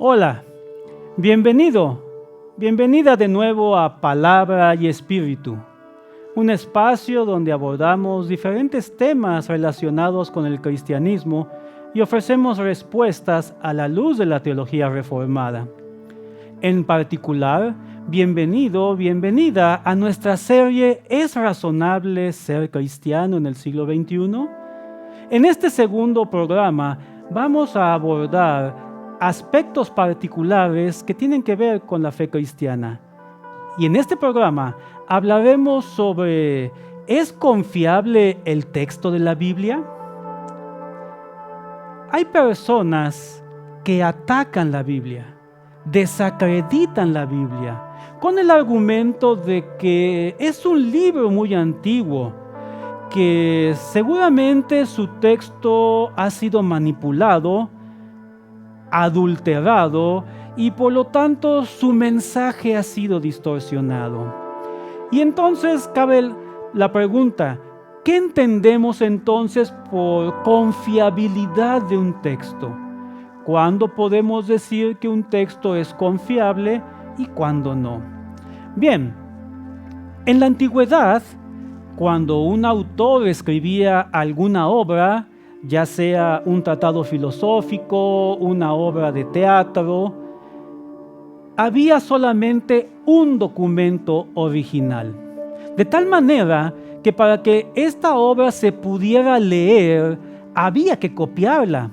Hola, bienvenida de nuevo a Palabra y Espíritu, un espacio donde abordamos diferentes temas relacionados con el cristianismo y ofrecemos respuestas a la luz de la teología reformada. En particular, bienvenida a nuestra serie ¿Es razonable ser cristiano en el siglo XXI? En este segundo programa vamos a abordar aspectos particulares que tienen que ver con la fe cristiana. Y en este programa hablaremos sobre ¿es confiable el texto de la Biblia? Hay personas que atacan la Biblia, desacreditan la Biblia, con el argumento de que es un libro muy antiguo, que seguramente su texto ha sido manipulado, adulterado y por lo tanto su mensaje ha sido distorsionado. Y entonces cabe la pregunta, ¿qué entendemos entonces por confiabilidad de un texto? ¿Cuándo podemos decir que un texto es confiable y cuándo no? Bien, en la antigüedad, cuando un autor escribía alguna obra, ya sea un tratado filosófico, una obra de teatro, había solamente un documento original. De tal manera que para que esta obra se pudiera leer, había que copiarla.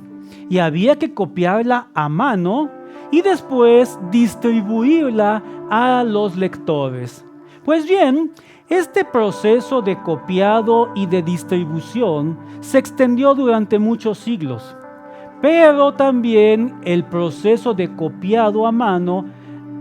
Y había que copiarla a mano y después distribuirla a los lectores. Pues bien, este proceso de copiado y de distribución se extendió durante muchos siglos, pero también el proceso de copiado a mano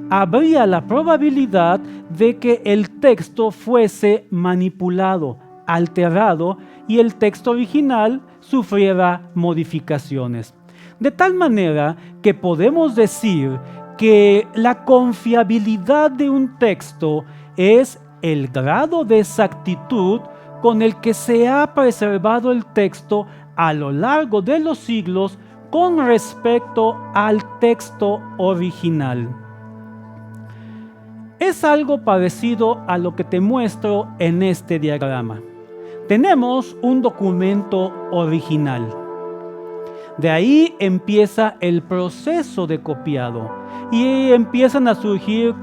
habría la probabilidad de que el texto fuese manipulado, alterado y el texto original sufriera modificaciones. De tal manera que podemos decir que la confiabilidad de un texto es el grado de exactitud con el que se ha preservado el texto a lo largo de los siglos con respecto al texto original. Es algo parecido a lo que te muestro en este diagrama. Tenemos un documento original. De ahí empieza el proceso de copiado y empiezan a surgir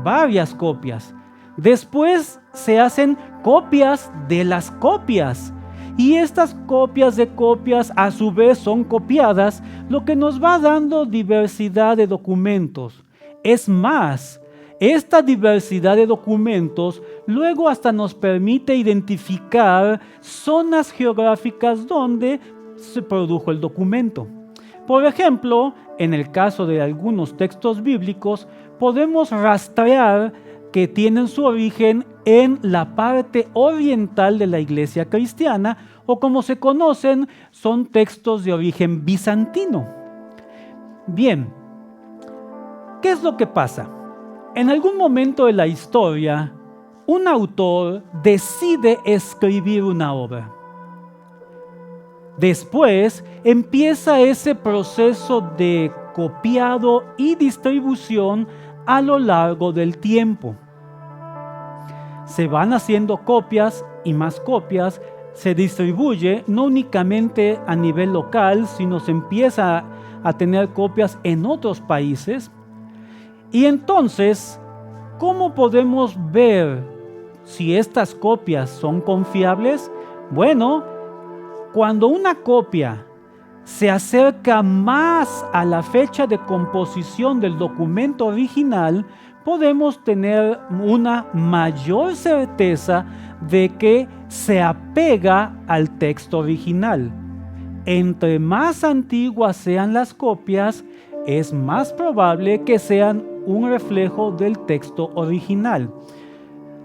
varias copias. Después se hacen copias de las copias y estas copias de copias a su vez son copiadas, lo que nos va dando diversidad de documentos. Es más, esta diversidad de documentos luego hasta nos permite identificar zonas geográficas donde se produjo el documento. Por ejemplo, en el caso de algunos textos bíblicos, podemos rastrear que tienen su origen en la parte oriental de la iglesia cristiana o como se conocen, son textos de origen bizantino. Bien, ¿qué es lo que pasa? En algún momento de la historia, un autor decide escribir una obra. Después empieza ese proceso de copiado y distribución a lo largo del tiempo. Se van haciendo copias y más copias, se distribuye no únicamente a nivel local, sino se empieza a tener copias en otros países. Y entonces, ¿cómo podemos ver si estas copias son confiables? Bueno, cuando una copia se acerca más a la fecha de composición del documento original, podemos tener una mayor certeza de que se apega al texto original. Entre más antiguas sean las copias, es más probable que sean un reflejo del texto original.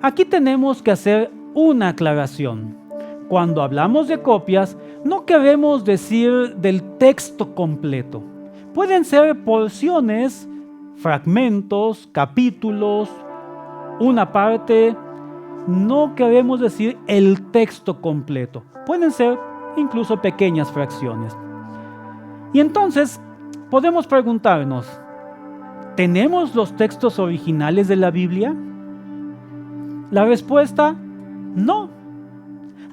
Aquí tenemos que hacer una aclaración. Cuando hablamos de copias, no queremos decir del texto completo. Pueden ser porciones, fragmentos, capítulos, una parte. No queremos decir el texto completo. Pueden ser incluso pequeñas fracciones. Y entonces podemos preguntarnos, ¿tenemos los textos originales de la Biblia? La respuesta, no.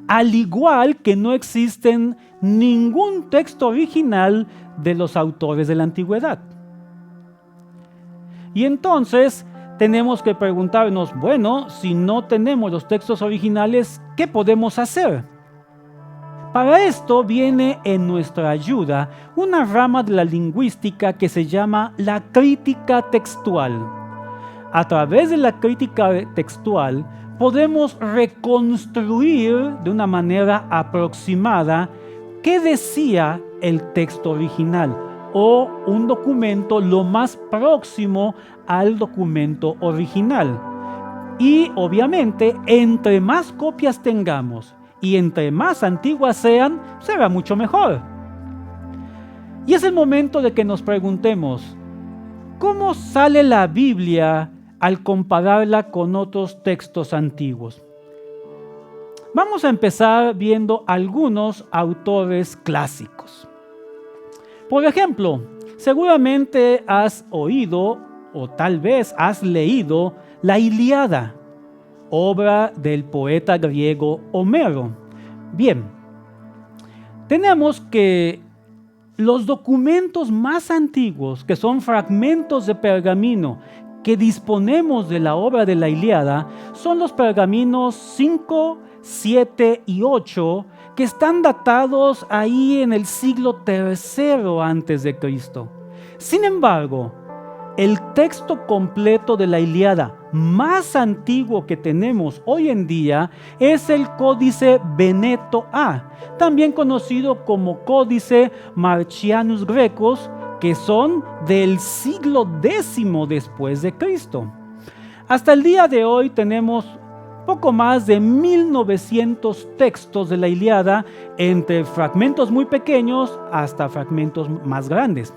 Al igual que no existen ningún texto original de los autores de la antigüedad. Y entonces tenemos que preguntarnos, bueno, si no tenemos los textos originales, ¿qué podemos hacer? Para esto viene en nuestra ayuda una rama de la lingüística que se llama la crítica textual. A través de la crítica textual podemos reconstruir de una manera aproximada qué decía el texto original o un documento lo más próximo al documento original. Y obviamente, entre más copias tengamos y entre más antiguas sean, será mucho mejor. Y es el momento de que nos preguntemos, ¿cómo sale la Biblia al compararla con otros textos antiguos? Vamos a empezar viendo algunos autores clásicos. Por ejemplo, seguramente has oído o tal vez has leído la Ilíada, obra del poeta griego Homero. Bien, tenemos que los documentos más antiguos, que son fragmentos de pergamino que disponemos de la obra de la Ilíada, son los pergaminos 5, 7 y 8, que están datados ahí en el siglo III antes de Cristo. Sin embargo, el texto completo de la Ilíada más antiguo que tenemos hoy en día es el Códice Veneto A, también conocido como Códice Marcianus Grecus, que son del siglo X después de Cristo. Hasta el día de hoy tenemos poco más de 1900 textos de la Ilíada, entre fragmentos muy pequeños hasta fragmentos más grandes.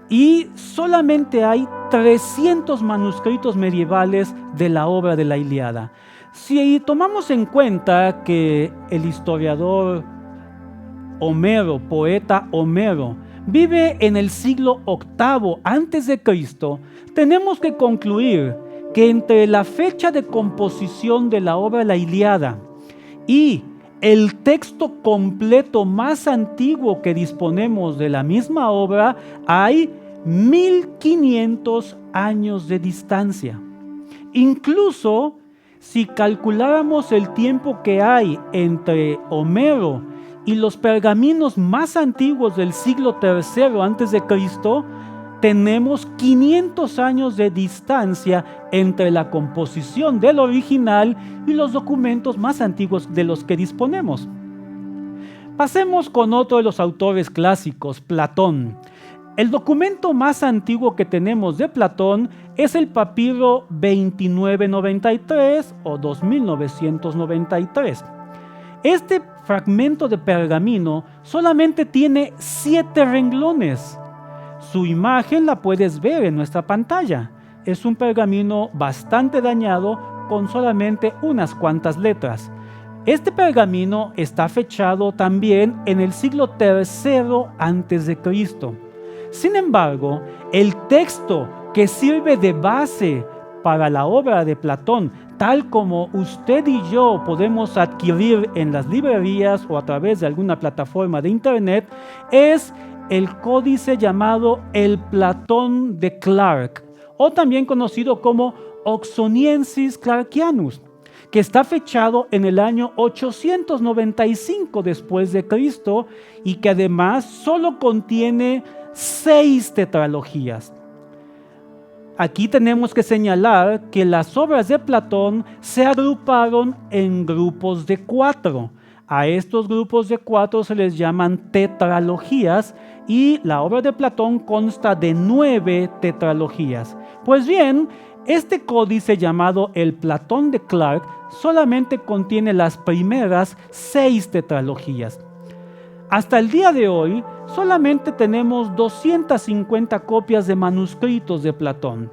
Y solamente hay 300 manuscritos medievales de la obra de la Ilíada. Si tomamos en cuenta que el historiador Homero, poeta Homero, vive en el siglo VIII antes de Cristo, tenemos que concluir que entre la fecha de composición de la obra de la Ilíada y el texto completo más antiguo que disponemos de la misma obra, hay 1500 años de distancia. Incluso si calculáramos el tiempo que hay entre Homero y los pergaminos más antiguos del siglo III antes de Cristo, tenemos 500 años de distancia entre la composición del original y los documentos más antiguos de los que disponemos. Pasemos con otro de los autores clásicos, Platón. El documento más antiguo que tenemos de Platón es el papiro 2993 o 2993. Este fragmento de pergamino solamente tiene 7 renglones. Su imagen la puedes ver en nuestra pantalla. Es un pergamino bastante dañado con solamente unas cuantas letras. Este pergamino está fechado también en el siglo III antes de Cristo. Sin embargo, el texto que sirve de base para la obra de Platón, tal como usted y yo podemos adquirir en las librerías o a través de alguna plataforma de internet, es el códice llamado el Platón de Clark, o también conocido como Oxoniensis Clarkianus, que está fechado en el año 895 después de Cristo y que además solo contiene 6 tetralogías. Aquí tenemos que señalar que las obras de Platón se agruparon en grupos de 4. A estos grupos de 4 se les llaman tetralogías y la obra de Platón consta de 9 tetralogías. Pues bien, este códice llamado el Platón de Clark solamente contiene las primeras 6 tetralogías. Hasta el día de hoy, solamente tenemos 250 copias de manuscritos de Platón.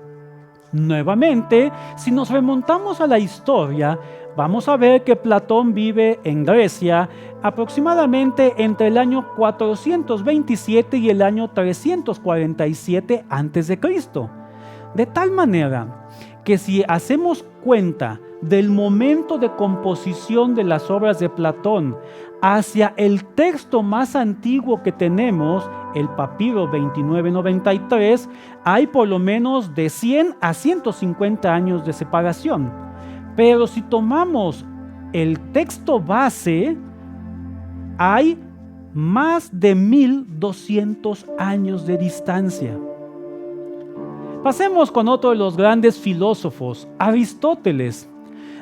Nuevamente, si nos remontamos a la historia, vamos a ver que Platón vive en Grecia aproximadamente entre el año 427 y el año 347 a.C. De tal manera que si hacemos cuenta del momento de composición de las obras de Platón hacia el texto más antiguo que tenemos, el papiro 2993, hay por lo menos de 100 a 150 años de separación. Pero si tomamos el texto base, hay más de 1200 años de distancia. Pasemos con otro de los grandes filósofos, Aristóteles.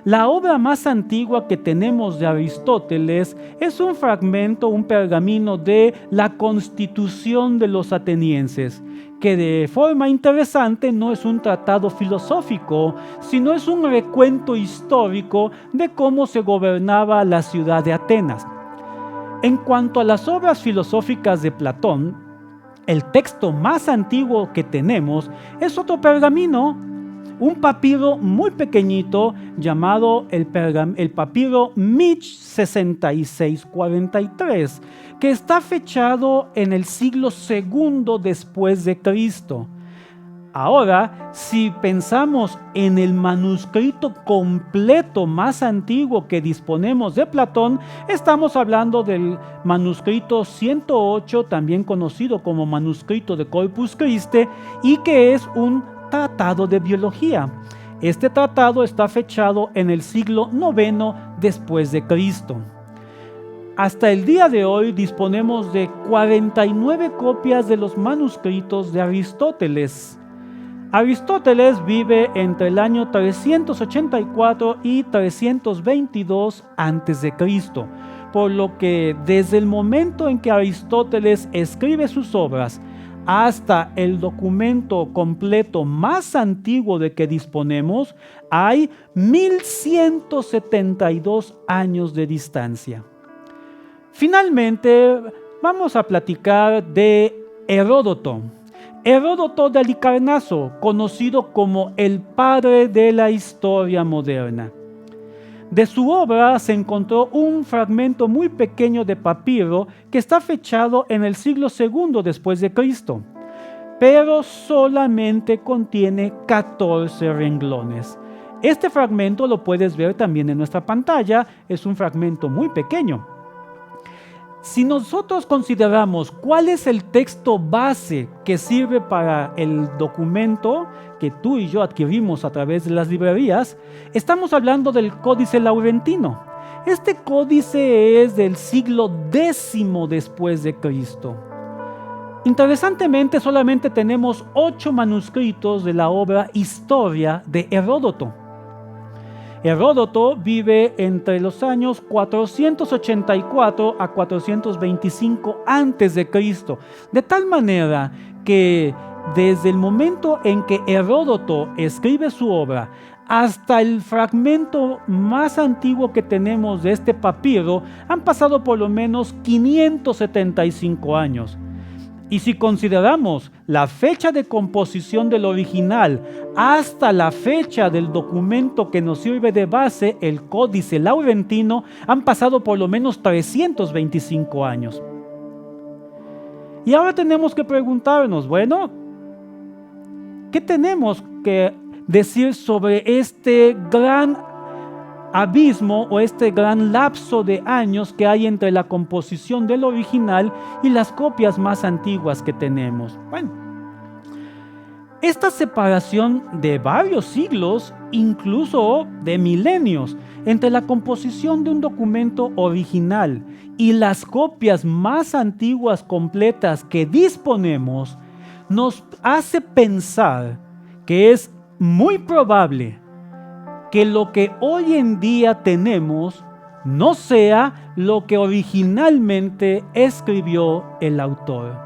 La obra más antigua que tenemos de Aristóteles es un fragmento, un pergamino de la Constitución de los atenienses, que de forma interesante no es un tratado filosófico, sino es un recuento histórico de cómo se gobernaba la ciudad de Atenas. En cuanto a las obras filosóficas de Platón, el texto más antiguo que tenemos es otro pergamino, un papiro muy pequeñito llamado el papiro Mich 6643, que está fechado en el siglo II después de Cristo. Ahora, si pensamos en el manuscrito completo más antiguo que disponemos de Platón, estamos hablando del manuscrito 108, también conocido como manuscrito de Corpus Christi, y que es un tratado de biología. Este tratado está fechado en el siglo IX después de Cristo. Hasta el día de hoy disponemos de 49 copias de los manuscritos de Aristóteles. Aristóteles vive entre el año 384 y 322 a.C., por lo que desde el momento en que Aristóteles escribe sus obras hasta el documento completo más antiguo de que disponemos, hay 1172 años de distancia. Finalmente, vamos a platicar de Heródoto. Heródoto de Halicarnaso, conocido como el padre de la historia moderna. De su obra se encontró un fragmento muy pequeño de papiro que está fechado en el siglo II después de Cristo, pero solamente contiene 14 renglones. Este fragmento lo puedes ver también en nuestra pantalla, es un fragmento muy pequeño. Si nosotros consideramos cuál es el texto base que sirve para el documento que tú y yo adquirimos a través de las librerías, estamos hablando del Códice Laurentino. Este códice es del siglo X después de Cristo. Interesantemente, solamente tenemos 8 manuscritos de la obra Historia de Heródoto. Heródoto vive entre los años 484 a 425 a.C., de tal manera que desde el momento en que Heródoto escribe su obra hasta el fragmento más antiguo que tenemos de este papiro, han pasado por lo menos 575 años. Y si consideramos la fecha de composición del original hasta la fecha del documento que nos sirve de base, el Códice Laurentino, han pasado por lo menos 325 años. Y ahora tenemos que preguntarnos, bueno, ¿qué tenemos que decir sobre este gran abismo o este gran lapso de años que hay entre la composición del original y las copias más antiguas que tenemos? Bueno, esta separación de varios siglos, incluso de milenios, entre la composición de un documento original y las copias más antiguas completas que disponemos, nos hace pensar que es muy probable que lo que hoy en día tenemos no sea lo que originalmente escribió el autor.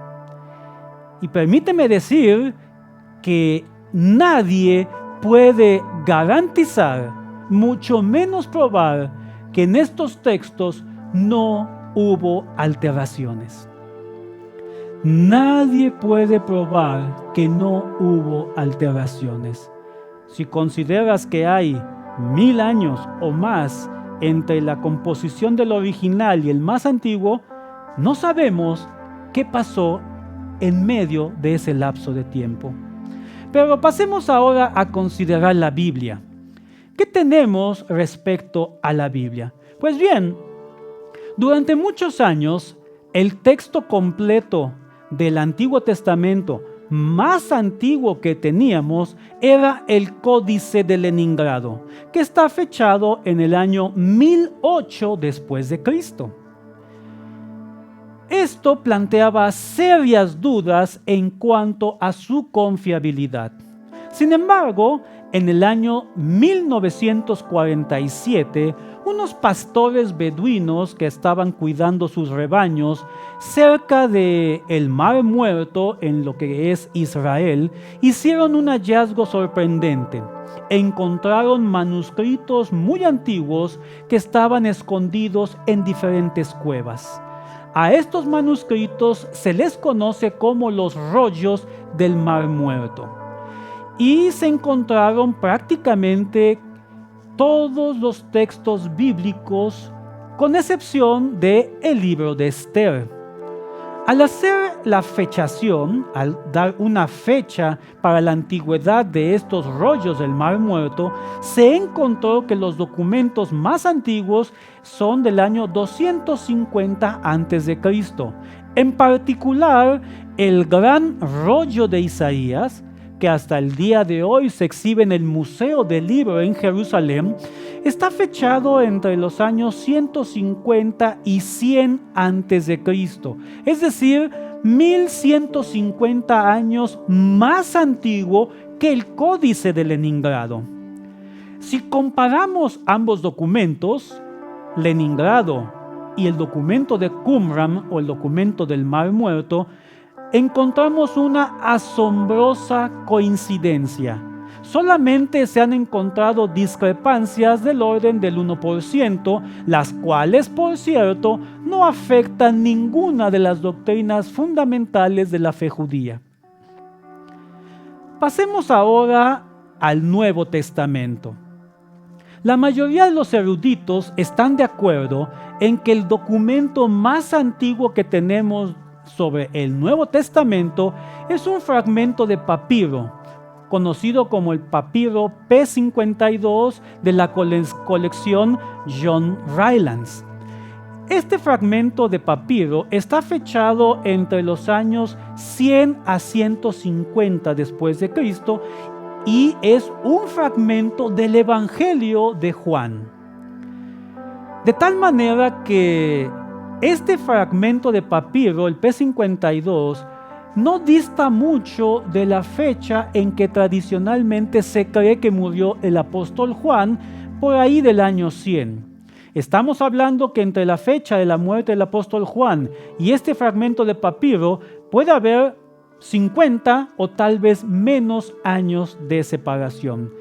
Y permíteme decir que nadie puede garantizar, mucho menos probar, que en estos textos no hubo alteraciones. Nadie puede probar que no hubo alteraciones. Si consideras que hay 1000 años o más entre la composición del original y el más antiguo, no sabemos qué pasó en medio de ese lapso de tiempo. Pero pasemos ahora a considerar la Biblia. ¿Qué tenemos respecto a la Biblia? Pues bien, durante muchos años, el texto completo del Antiguo Testamento más antiguo que teníamos era el Códice de Leningrado, que está fechado en el año 1008 después de Cristo. Esto planteaba serias dudas en cuanto a su confiabilidad. Sin embargo, en el año 1947, unos pastores beduinos que estaban cuidando sus rebaños cerca del Mar Muerto, en lo que es Israel, hicieron un hallazgo sorprendente. Encontraron manuscritos muy antiguos que estaban escondidos en diferentes cuevas. A estos manuscritos se les conoce como los rollos del Mar Muerto. Y se encontraron prácticamente todos los textos bíblicos, con excepción del libro de Esther. Al hacer la fechación, al dar una fecha para la antigüedad de estos rollos del Mar Muerto, se encontró que los documentos más antiguos son del año 250 a.C. En particular, el gran rollo de Isaías, que hasta el día de hoy se exhibe en el Museo del Libro en Jerusalén, está fechado entre los años 150 y 100 a.C., es decir, 1150 años más antiguo que el Códice de Leningrado. Si comparamos ambos documentos, Leningrado y el documento de Qumran o el documento del Mar Muerto, encontramos una asombrosa coincidencia. Solamente se han encontrado discrepancias del orden del 1%, las cuales, por cierto, no afectan ninguna de las doctrinas fundamentales de la fe judía. Pasemos ahora al Nuevo Testamento. La mayoría de los eruditos están de acuerdo en que el documento más antiguo que tenemos sobre el Nuevo Testamento es un fragmento de papiro, conocido como el papiro P52 de la colección John Rylands. Este fragmento de papiro está fechado entre los años 100 a 150 después de Cristo y es un fragmento del Evangelio de Juan. De tal manera que este fragmento de papiro, el P52, no dista mucho de la fecha en que tradicionalmente se cree que murió el apóstol Juan, por ahí del año 100. Estamos hablando que entre la fecha de la muerte del apóstol Juan y este fragmento de papiro puede haber 50 o tal vez menos años de separación.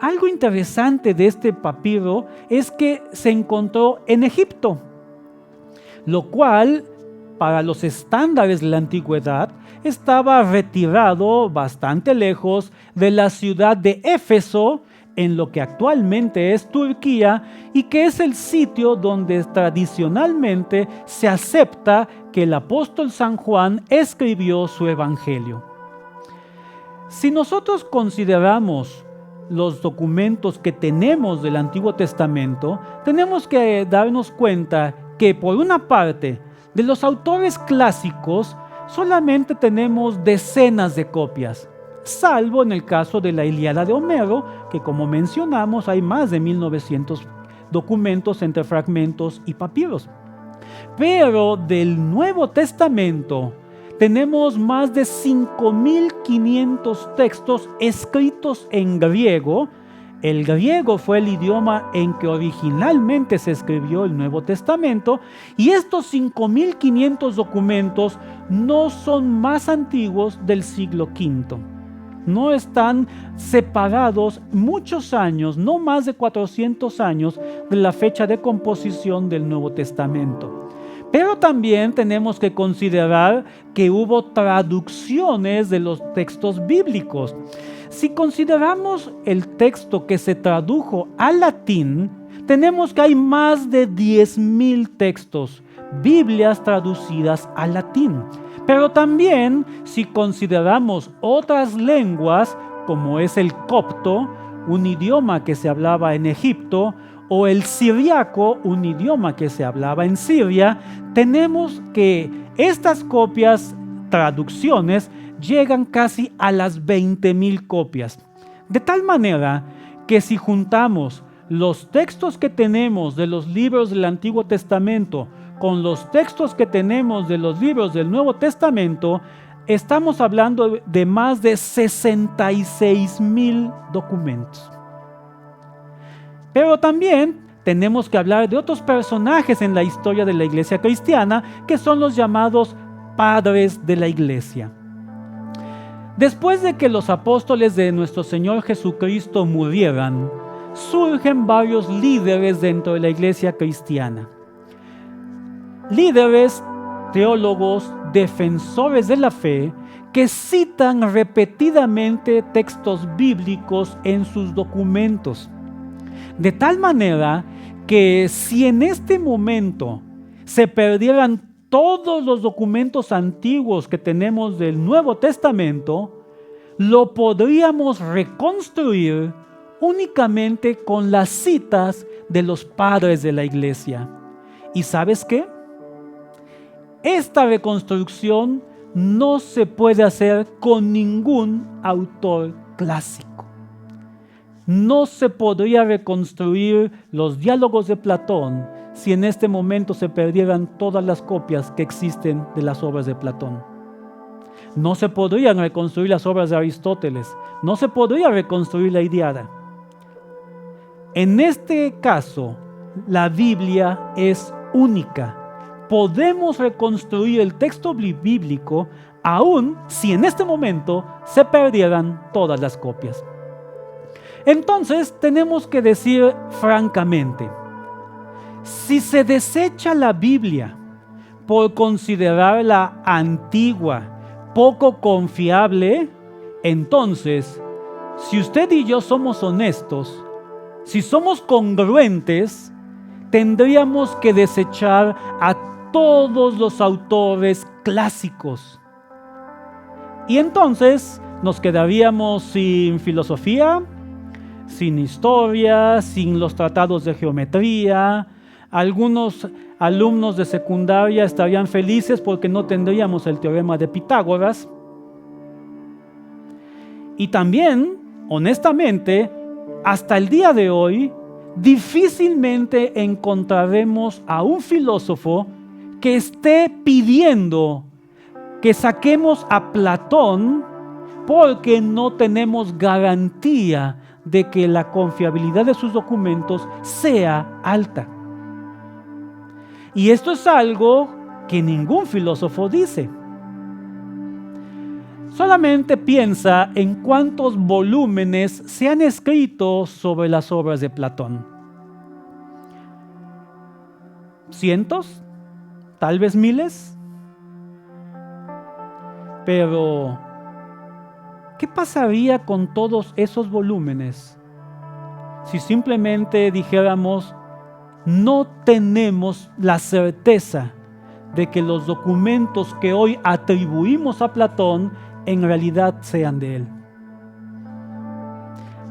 Algo interesante de este papiro es que se encontró en Egipto, lo cual, para los estándares de la antigüedad, estaba retirado bastante lejos de la ciudad de Éfeso, en lo que actualmente es Turquía, y que es el sitio donde tradicionalmente se acepta que el apóstol San Juan escribió su evangelio. Si nosotros consideramos los documentos que tenemos del Antiguo Testamento, tenemos que darnos cuenta que, por una parte, de los autores clásicos solamente tenemos decenas de copias, salvo en el caso de la Ilíada de Homero, que, como mencionamos, hay más de 1900 documentos entre fragmentos y papiros. Pero del Nuevo Testamento tenemos más de 5500 textos escritos en griego. El griego fue el idioma en que originalmente se escribió el Nuevo Testamento, y estos 5500 documentos no son más antiguos del siglo V. No están separados muchos años, no más de 400 años de la fecha de composición del Nuevo Testamento. Pero también tenemos que considerar que hubo traducciones de los textos bíblicos. Si consideramos el texto que se tradujo al latín, tenemos que hay más de 10,000 textos, Biblias traducidas al latín. Pero también, si consideramos otras lenguas como es el copto, un idioma que se hablaba en Egipto, o el siriaco, un idioma que se hablaba en Siria, tenemos que estas copias, traducciones, llegan casi a las 20,000 copias. De tal manera que si juntamos los textos que tenemos de los libros del Antiguo Testamento con los textos que tenemos de los libros del Nuevo Testamento, estamos hablando de más de 66,000 documentos. Pero también tenemos que hablar de otros personajes en la historia de la iglesia cristiana, que son los llamados padres de la iglesia. Después de que los apóstoles de nuestro Señor Jesucristo murieran, surgen varios líderes dentro de la iglesia cristiana. Líderes, teólogos, defensores de la fe, que citan repetidamente textos bíblicos en sus documentos. De tal manera que si en este momento se perdieran todos los documentos antiguos que tenemos del Nuevo Testamento, lo podríamos reconstruir únicamente con las citas de los padres de la iglesia. ¿Y sabes qué? Esta reconstrucción no se puede hacer con ningún autor clásico. No se podría reconstruir los diálogos de Platón si en este momento se perdieran todas las copias que existen de las obras de Platón. No se podrían reconstruir las obras de Aristóteles. No se podría reconstruir la Ilíada. En este caso, la Biblia es única. Podemos reconstruir el texto bíblico aun si en este momento se perdieran todas las copias. Entonces tenemos que decir francamente, si se desecha la Biblia por considerarla antigua, poco confiable, entonces, si usted y yo somos honestos, si somos congruentes, tendríamos que desechar a todos los autores clásicos. Y entonces nos quedaríamos sin filosofía, sin historia, sin los tratados de geometría. Algunos alumnos de secundaria estarían felices porque no tendríamos el teorema de Pitágoras. Y también, honestamente, hasta el día de hoy, difícilmente encontraremos a un filósofo que esté pidiendo que saquemos a Platón porque no tenemos garantía de que la confiabilidad de sus documentos sea alta. Y esto es algo que ningún filósofo dice. Solamente piensa en cuántos volúmenes se han escrito sobre las obras de Platón. ¿Cientos? ¿Tal vez miles? Pero ¿qué pasaría con todos esos volúmenes si simplemente dijéramos no tenemos la certeza de que los documentos que hoy atribuimos a Platón en realidad sean de él?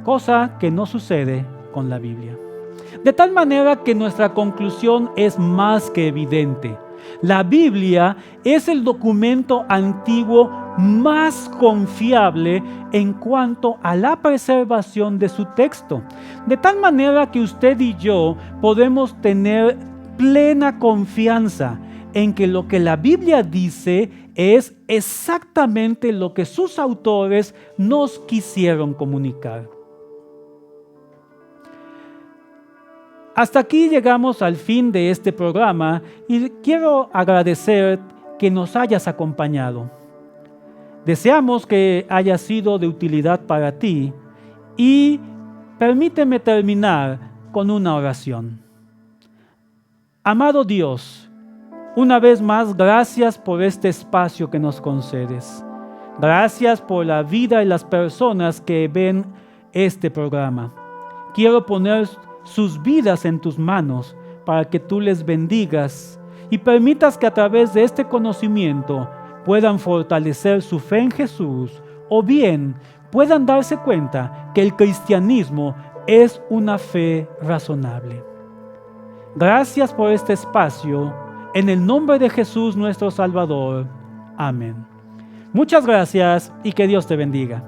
Cosa que no sucede con la Biblia. De tal manera que nuestra conclusión es más que evidente. La Biblia es el documento antiguo más confiable en cuanto a la preservación de su texto. De tal manera que usted y yo podemos tener plena confianza en que lo que la Biblia dice es exactamente lo que sus autores nos quisieron comunicar. Hasta aquí llegamos al fin de este programa y quiero agradecer que nos hayas acompañado. Deseamos que haya sido de utilidad para ti y permíteme terminar con una oración. Amado Dios, una vez más, gracias por este espacio que nos concedes. Gracias por la vida y las personas que ven este programa. Quiero poner sus vidas en tus manos para que tú les bendigas y permitas que a través de este conocimiento puedan fortalecer su fe en Jesús o bien puedan darse cuenta que el cristianismo es una fe razonable. Gracias por este espacio. En el nombre de Jesús nuestro Salvador. Amén. Muchas gracias y que Dios te bendiga.